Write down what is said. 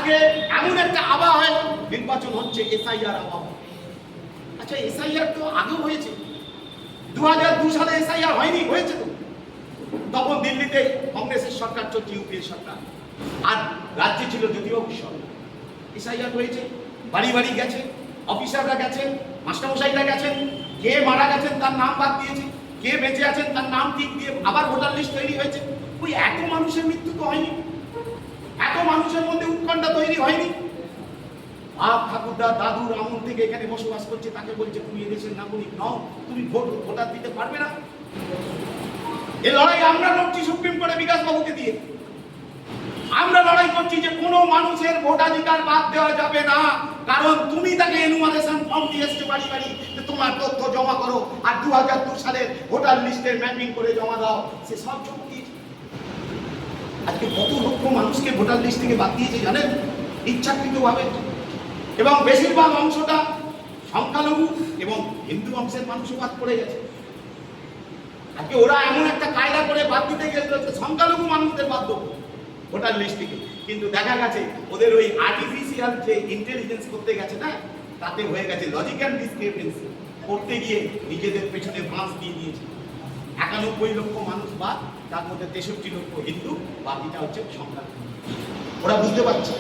আজকে এমন একটা আবহাওয়া নির্বাচন হচ্ছে, এসআইআর আবহাওয়া। আচ্ছা, এসআইআর তো আগেও হয়েছে, 2002 সালে এসআইআর হয়নি? হয়েছে তো। তখন দিল্লিতে কংগ্রেসের সরকার চলছে, ইউপিএর সরকার, আর রাজ্যে ছিল যদিও সরকার। এসআইআর হয়েছে, বাড়ি বাড়ি গেছে, অফিসাররা গেছেন, মাস্টারমশাইরা গেছেন, কে মারা গেছেন তার নাম বাদ দিয়েছে, কে বেঁচে আছেন তার নাম ঠিক দিয়ে আবার ভোটার লিস্ট তৈরি হয়েছে। ওই এত মানুষের মৃত্যু তো হয়নি, এত মানুষের মধ্যে উৎকণ্ঠা তৈরি হয়নি। বাপ ঠাকুরদা দাদুর আমল থেকে এখানে বসবাস করছে, তাকে বলছে তুমি এদেশের নাগরিক নও, তুমি ভোটার দিতে পারবে না। এ লড়াই আমরা লড়ছি সুপ্রিম কোর্টে বিকাশ বাবুকে দিয়ে। আমরা লড়াই করছি যে কোনো মানুষের ভোটাধিকার বাদ দেওয়া যাবে না, কারণ তুমি তাকে এনুমারেশন ফর্ম দিয়ে এসছো বাড়ি বাড়ি, তোমার তথ্য জমা করো, আর 2002 সালের ভোটার লিস্টের ম্যাপিং করে জমা দাও, সে সব জমা দিয়েছে। আজকে কত লক্ষ মানুষকে ভোটার লিস্ট থেকে বাদ দিয়েছে জানেন, ইচ্ছাকৃতভাবে। এবং বেশিরভাগ অংশটা সংখ্যালঘু এবং হিন্দু অংশের মানুষও বাদ পড়ে গেছে। আজকে ওরা এমন একটা কায়দা করে বাদ দিতে গেছিল সংখ্যালঘু মানুষদের বাদ দেবো ভোটার লিস্ট থেকে, কিন্তু দেখা গেছে ওদের ওই আর্টিফিশিয়াল যে ইন্টেলিজেন্স করতে গেছে না, তাতে হয়ে গেছে লজিক্যাল ডিসক্রিপেন্সি, করতে গিয়ে নিজেদের পেছনে বাঁশ দিয়ে দিয়েছে। 91 লক্ষ মানুষ বাদ, তার মধ্যে 63 লক্ষ হিন্দু, বাকিটা হচ্ছে সংখ্যালঘু। ওরা বুঝতে পারছে।